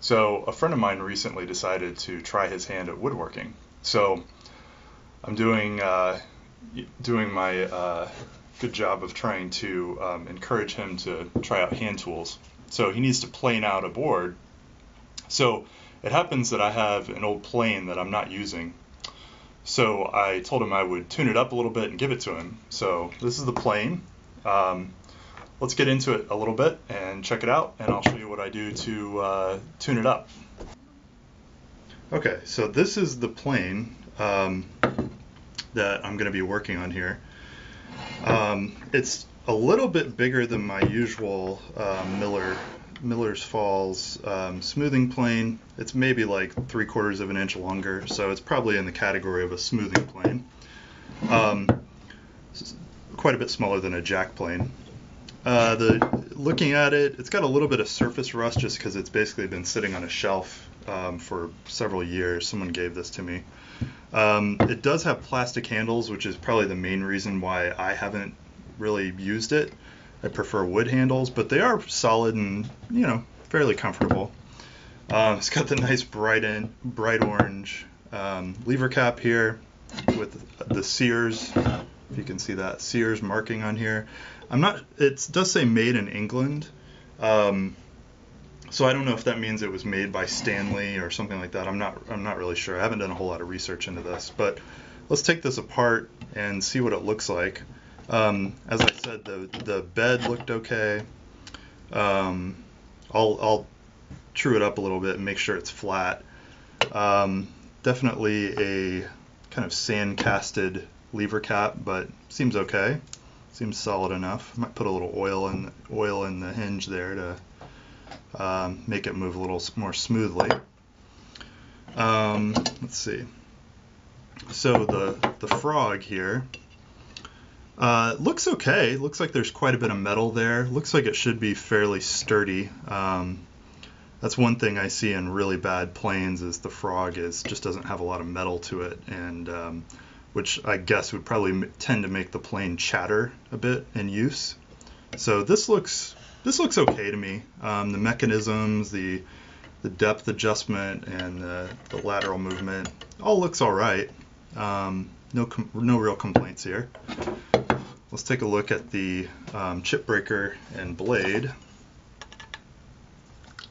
So a friend of mine recently decided to try his hand at woodworking. So I'm doing my good job of trying to encourage him to try out hand tools. So he needs to plane out a board. So it happens that I have an old plane that I'm not using. So I told him I would tune it up a little bit and give it to him. So this is the plane. Let's get into it a little bit and check it out, and I'll show you what I do to tune it up. Okay, so this is the plane that I'm going to be working on here. It's a little bit bigger than my usual Miller's Falls smoothing plane. It's maybe like 3/4 of an inch longer, so it's probably in the category of a smoothing plane. Quite a bit smaller than a jack plane. Looking at it, it's got a little bit of surface rust just because it's basically been sitting on a shelf for several years. Someone gave this to me. It does have plastic handles, which is probably the main reason why I haven't really used it. I prefer wood handles, but they are solid and, fairly comfortable. It's got the nice bright orange lever cap here with the Sears, if you can see that Sears marking on here. It does say made in England, so I don't know if that means it was made by Stanley or something like that. I'm not really sure. I haven't done a whole lot of research into this, but let's take this apart and see what it looks like. As I said, the bed looked okay. I'll true it up a little bit and make sure it's flat. Definitely a kind of sand casted lever cap, but seems okay. Seems solid enough. Might put a little oil in the hinge there to make it move a little more smoothly. Let's see. So the frog here looks okay. Looks like there's quite a bit of metal there. Looks like it should be fairly sturdy. That's one thing I see in really bad planes is the frog just doesn't have a lot of metal to it, and which I guess would probably tend to make the plane chatter a bit in use. So this looks okay to me. The mechanisms, the depth adjustment, and the lateral movement all looks all right. No real complaints here. Let's take a look at the chip breaker and blade.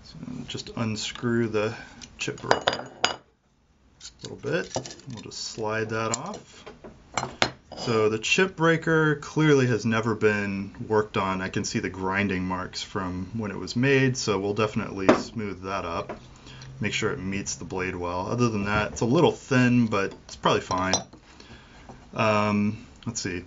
So just unscrew the chip breaker a little bit. We'll just slide that off. So the chip breaker clearly has never been worked on. I can see the grinding marks from when it was made, so we'll definitely smooth that up. Make sure it meets the blade well. Other than that, it's a little thin, but it's probably fine. Let's see.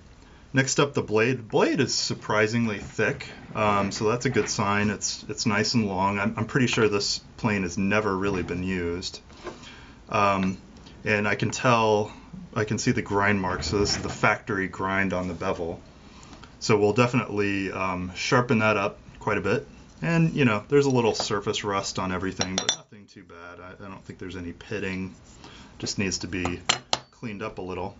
Next up, the blade. The blade is surprisingly thick, so that's a good sign. It's nice and long. I'm pretty sure this plane has never really been used. And I can see the grind marks, so this is the factory grind on the bevel. So we'll definitely sharpen that up quite a bit. And, there's a little surface rust on everything, but nothing too bad. I don't think there's any pitting. Just needs to be cleaned up a little.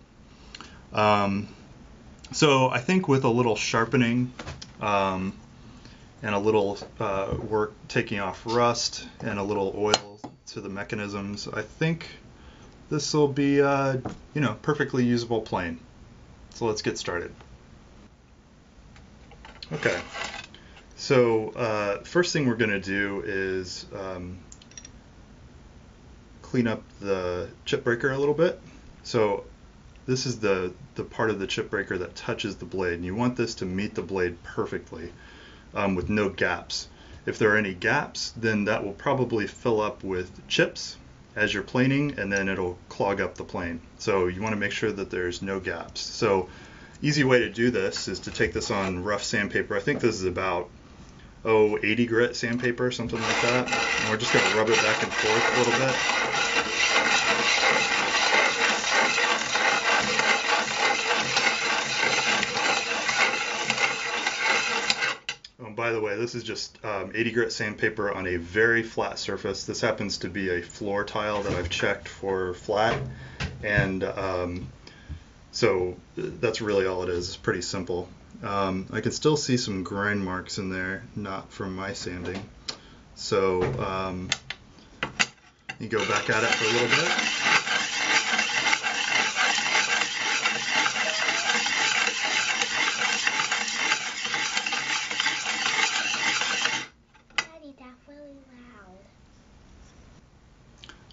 So I think with a little sharpening and a little work taking off rust and a little oil to the mechanisms, I think this will be, perfectly usable plane. So let's get started. Okay, so first thing we're going to do is clean up the chip breaker a little bit. So this is the part of the chip breaker that touches the blade, and you want this to meet the blade perfectly with no gaps. If there are any gaps, then that will probably fill up with chips as you're planing, and then it'll clog up the plane. So you want to make sure that there's no gaps. So easy way to do this is to take this on rough sandpaper. I think this is about 80 grit sandpaper, something like that. And we're just going to rub it back and forth a little bit. By the way, this is just 80 grit sandpaper on a very flat surface. This happens to be a floor tile that I've checked for flat, and so that's really all it is. It's pretty simple. I can still see some grind marks in there, not from my sanding. So You go back at it for a little bit. Daddy, that's really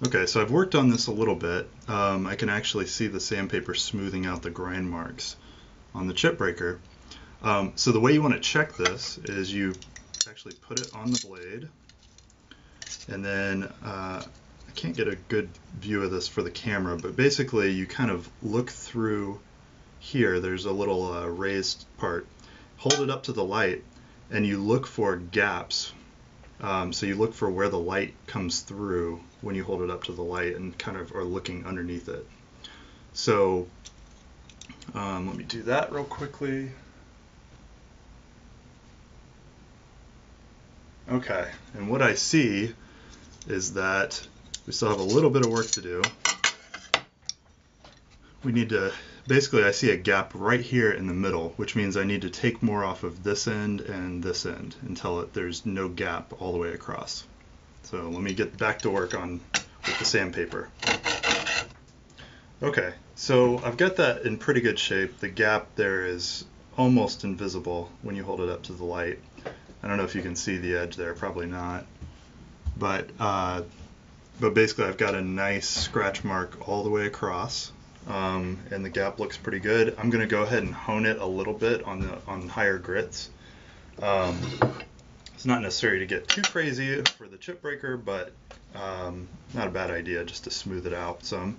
loud. Okay, so I've worked on this a little bit. I can actually see the sandpaper smoothing out the grind marks on the chip breaker. So the way you want to check this is you actually put it on the blade, and then I can't get a good view of this for the camera, but basically you kind of look through here. There's a little raised part. Hold it up to the light, and you look for gaps. So you look for where the light comes through when you hold it up to the light, and kind of are looking underneath it. So let me do that real quickly. Okay, and what I see is that we still have a little bit of work to do. We need to, basically I see a gap right here in the middle, which means I need to take more off of this end and this end until there's no gap all the way across. So let me get back to work with the sandpaper. Okay, so I've got that in pretty good shape. The gap there is almost invisible when you hold it up to the light. I don't know if you can see the edge there, probably not. But basically I've got a nice scratch mark all the way across, and the gap looks pretty good. I'm going to go ahead and hone it a little bit on higher grits. It's not necessary to get too crazy for the chip breaker, but not a bad idea just to smooth it out some.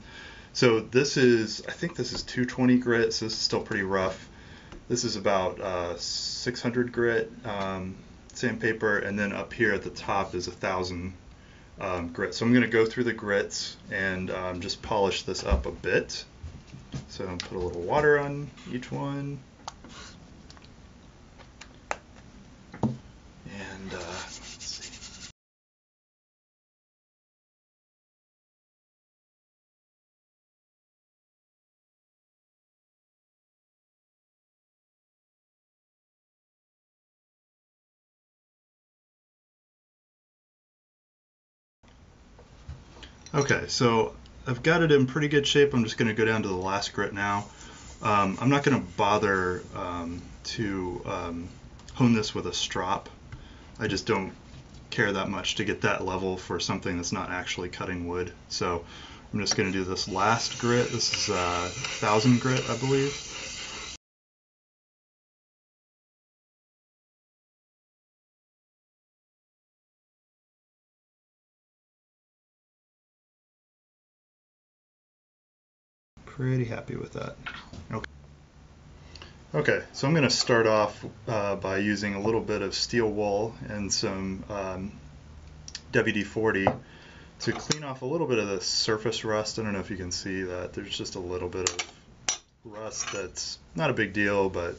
So this is, I think this is 220 grit, so this is still pretty rough. This is about 600 grit sandpaper, and then up here at the top is 1,000 grit. So I'm going to go through the grits and just polish this up a bit. So I'll put a little water on each one. And let's see. Okay, so I've got it in pretty good shape. I'm just going to go down to the last grit now. I'm not going to bother to hone this with a strop. I just don't care that much to get that level for something that's not actually cutting wood. So I'm just going to do this last grit. This is 1,000 grit, I believe. Pretty happy with that. Okay, so I'm going to start off by using a little bit of steel wool and some WD-40 to clean off a little bit of the surface rust. I don't know if you can see that. There's just a little bit of rust that's not a big deal, but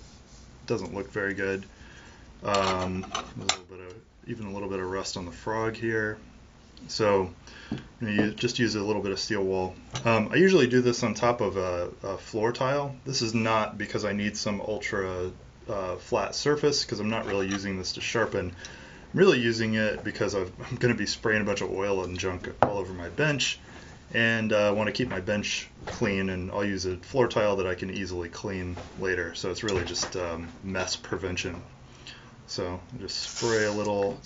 doesn't look very good. Even a little bit of rust on the frog here. So you just use a little bit of steel wool. I usually do this on top of a floor tile. This is not because I need some ultra flat surface, because I'm not really using this to sharpen. I'm really using it because I'm going to be spraying a bunch of oil and junk all over my bench, and I want to keep my bench clean, and I'll use a floor tile that I can easily clean later. So it's really just mess prevention. So I just spray a little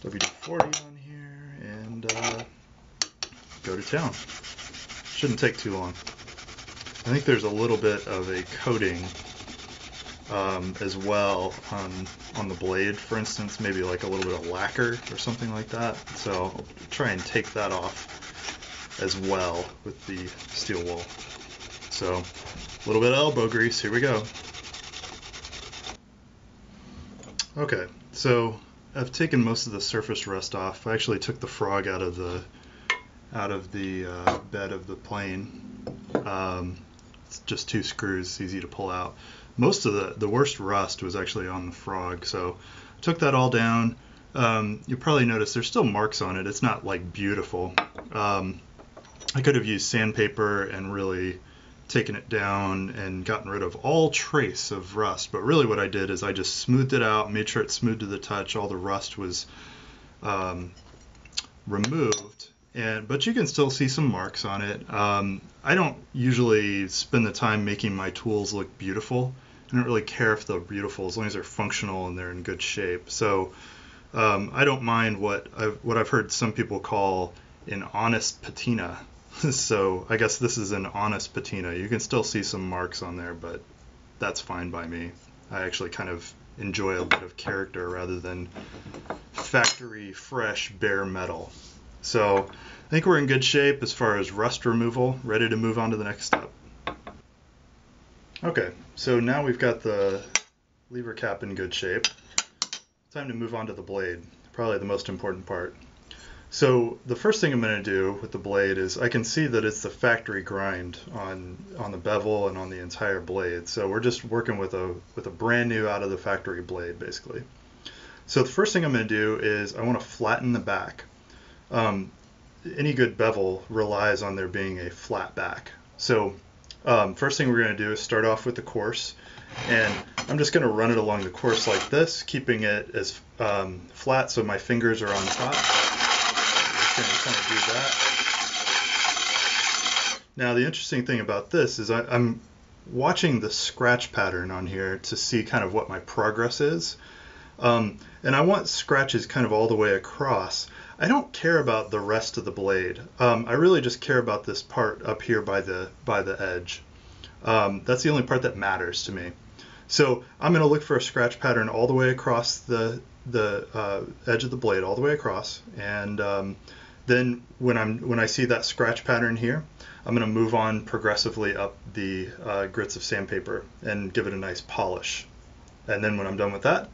WD-40 on here and go to town. Shouldn't take too long. I think there's a little bit of a coating as well on the blade, for instance, maybe like a little bit of lacquer or something like that. So I'll try and take that off as well with the steel wool. So a little bit of elbow grease, here we go. Okay, so I've taken most of the surface rust off. I actually took the frog out of the bed of the plane. It's just 2 screws, it's easy to pull out. Most of the worst rust was actually on the frog, so I took that all down. You'll probably notice there's still marks on it. It's not like beautiful. I could have used sandpaper and really taken it down and gotten rid of all trace of rust, but really what I did is I just smoothed it out, made sure it's smooth to the touch, all the rust was removed, But you can still see some marks on it. I don't usually spend the time making my tools look beautiful. I don't really care if they're beautiful as long as they're functional and they're in good shape. So I don't mind what I've heard some people call an honest patina. So I guess this is an honest patina. You can still see some marks on there, but that's fine by me. I actually kind of enjoy a bit of character rather than factory fresh bare metal. So I think we're in good shape as far as rust removal, ready to move on to the next step. Okay, so now we've got the lever cap in good shape. Time to move on to the blade, probably the most important part. So the first thing I'm going to do with the blade is I can see that it's the factory grind on the bevel and on the entire blade. So we're just working with a brand new out of the factory blade basically. So the first thing I'm going to do is I want to flatten the back. Any good bevel relies on there being a flat back. So first thing we're going to do is start off with the course, and I'm just going to run it along the course like this, keeping it as flat so my fingers are on top. Going to kind of do that. Now the interesting thing about this is I'm watching the scratch pattern on here to see kind of what my progress is, and I want scratches kind of all the way across. I don't care about the rest of the blade. I really just care about this part up here by the edge. That's the only part that matters to me. So I'm going to look for a scratch pattern all the way across the edge of the blade, all the way across, and then when I see that scratch pattern here, I'm going to move on progressively up the grits of sandpaper and give it a nice polish. And then when I'm done with that,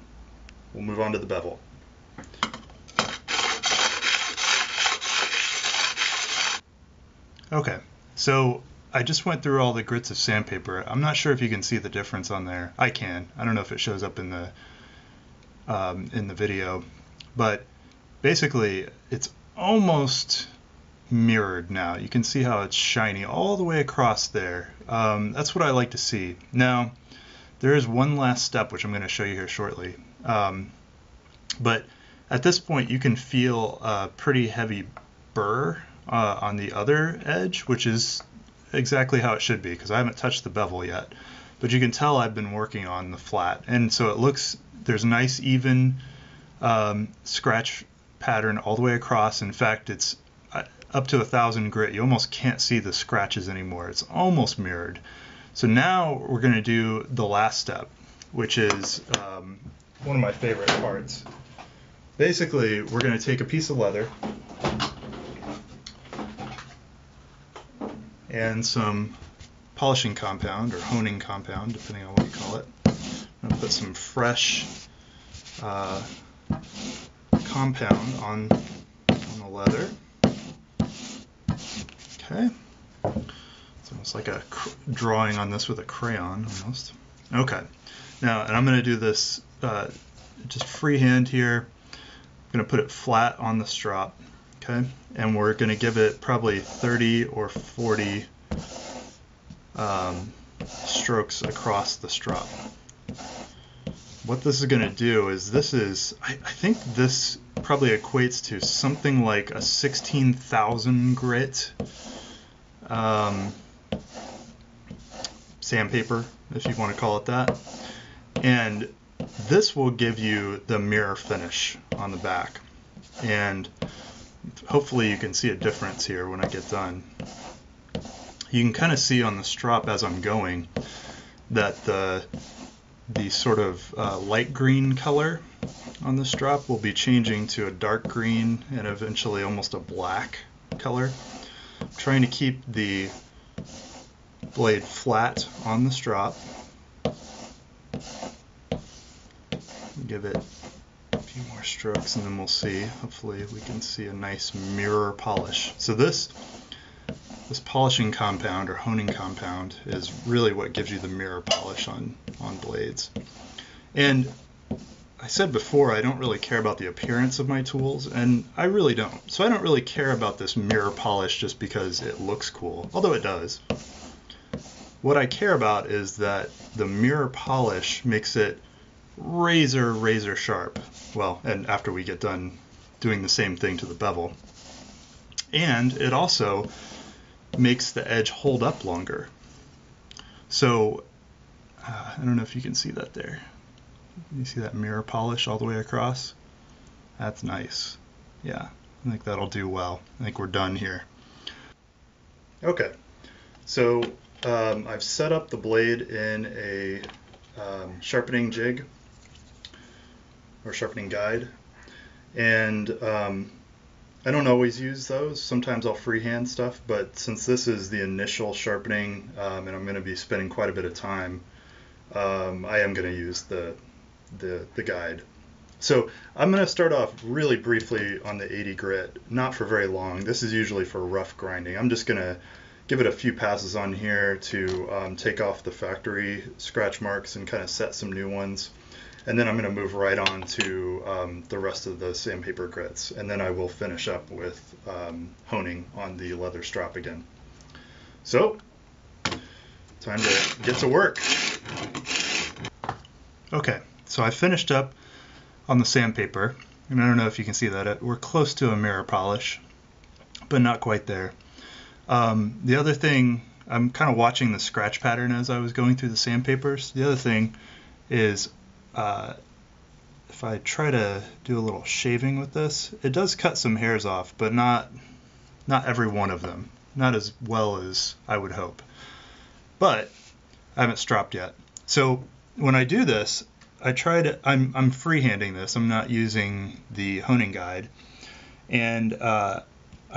we'll move on to the bevel. Okay, so I just went through all the grits of sandpaper. I'm not sure if you can see the difference on there. I can. I don't know if it shows up in the video, but basically it's almost mirrored now. You can see how it's shiny all the way across there. That's what I like to see. Now, there is one last step which I'm going to show you here shortly. But at this point, you can feel a pretty heavy burr on the other edge, which is exactly how it should be because I haven't touched the bevel yet. But you can tell I've been working on the flat, and so it looks, there's nice even scratch pattern all the way across. In fact, it's up to 1,000 grit. You almost can't see the scratches anymore. It's almost mirrored. So now we're going to do the last step, which is one of my favorite parts. Basically, we're going to take a piece of leather and some polishing compound or honing compound, depending on what you call it. I'm going to put some fresh compound on the leather. Okay. It's almost like a drawing on this with a crayon almost. Okay. Now, and I'm going to do this just freehand here. I'm going to put it flat on the strop. Okay. And we're going to give it probably 30 or 40 strokes across the strop. What this is going to do is I think this probably equates to something like a 16,000 grit sandpaper, if you want to call it that. And this will give you the mirror finish on the back. And hopefully you can see a difference here when I get done. You can kind of see on the strop as I'm going that the sort of light green color on the strop will be changing to a dark green and eventually almost a black color. I'm trying to keep the blade flat on the strop. Give it a few more strokes and then we'll see. Hopefully we can see a nice mirror polish. So this polishing compound or honing compound is really what gives you the mirror polish on blades. And I said before, I don't really care about the appearance of my tools, and I really don't. So I don't really care about this mirror polish just because it looks cool, although it does. What I care about is that the mirror polish makes it razor sharp. Well, and after we get done doing the same thing to the bevel. And it also makes the edge hold up longer. So I don't know if you can see that there. You see that mirror polish all the way across? That's nice. Yeah, I think that'll do well. I think we're done here. Okay, so I've set up the blade in a sharpening jig or sharpening guide, and I don't always use those. Sometimes I'll freehand stuff, but since this is the initial sharpening and I'm going to be spending quite a bit of time, I am going to use the guide. So I'm going to start off really briefly on the 80 grit, not for very long. This is usually for rough grinding. I'm just going to give it a few passes on here to take off the factory scratch marks and kind of set some new ones. And then I'm going to move right on to the rest of the sandpaper grits. And then I will finish up with honing on the leather strap again. So, time to get to work. Okay, so I finished up on the sandpaper, and I don't know if you can see that. We're close to a mirror polish, but not quite there. The other thing, I'm kind of watching the scratch pattern as I was going through the sandpapers. The other thing is, if I try to do a little shaving with this, it does cut some hairs off, but not every one of them. Not as well as I would hope. But I haven't stropped yet. So when I do this, I'm freehanding this. I'm not using the honing guide, and I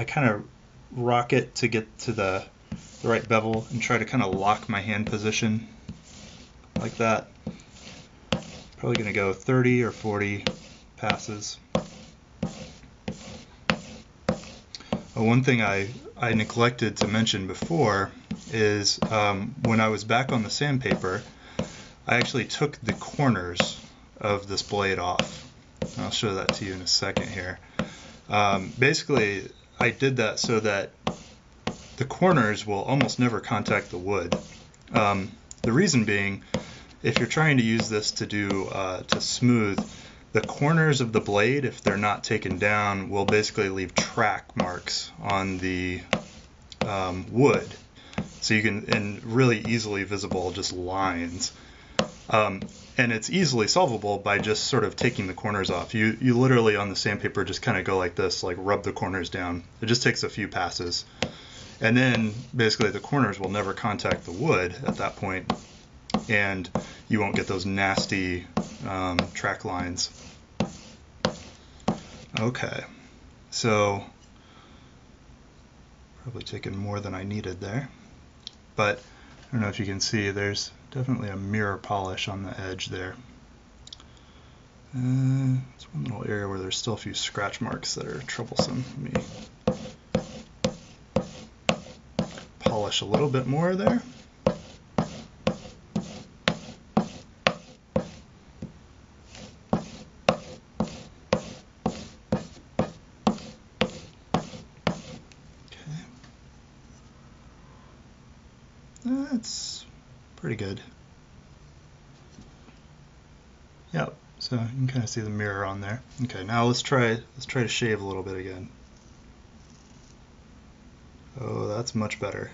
kind of rock it to get to the right bevel and try to kind of lock my hand position like that. Probably going to go 30 or 40 passes. One thing I neglected to mention before is when I was back on the sandpaper, I actually took the corners of this blade off. I'll show that to you in a second here. Basically, I did that so that the corners will almost never contact the wood. The reason being, if you're trying to use this to smooth, the corners of the blade, if they're not taken down, will basically leave track marks on the wood. So you can, and really easily visible, just lines. And it's easily solvable by just sort of taking the corners off. You literally on the sandpaper just kind of go like this, like rub the corners down. It just takes a few passes. And then basically the corners will never contact the wood at that point, and you won't get those nasty track lines. Okay, so probably taken more than I needed there, but I don't know if you can see, there's definitely a mirror polish on the edge there. It's one little area where there's still a few scratch marks that are troublesome. Let me polish a little bit more there. That's pretty good. Yep, so you can kind of see the mirror on there. Okay, now let's try to shave a little bit again. Oh, that's much better.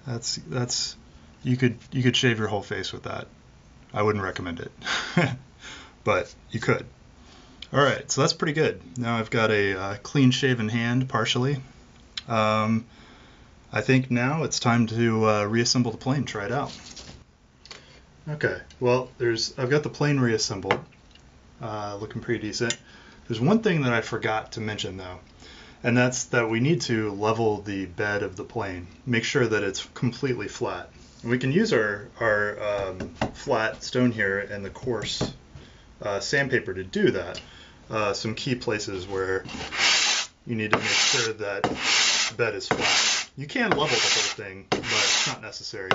That's you could shave your whole face with that. I wouldn't recommend it. But you could. All right, so that's pretty good. Now I've got a clean shaven hand partially. I think now it's time to reassemble the plane, try it out. Okay, well, I've got the plane reassembled, looking pretty decent. There's one thing that I forgot to mention though, and that's that we need to level the bed of the plane. Make sure that it's completely flat. And we can use our flat stone here and the coarse sandpaper to do that. Some key places where you need to make sure that the bed is flat. You can level the whole thing, but it's not necessary.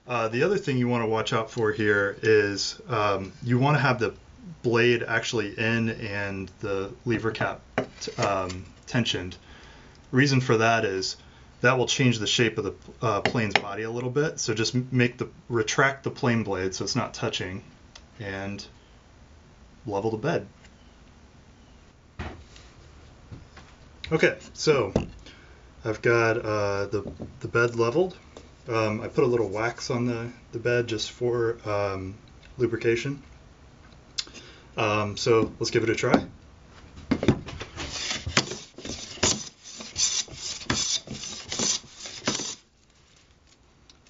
The other thing you want to watch out for here is you want to have the blade actually in and the lever cap tensioned. Reason for that is that will change the shape of the plane's body a little bit. So just retract the plane blade so it's not touching, and level the bed. Okay, so I've got the bed leveled. I put a little wax on the bed just for lubrication. So let's give it a try.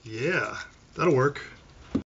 Yeah, that'll work.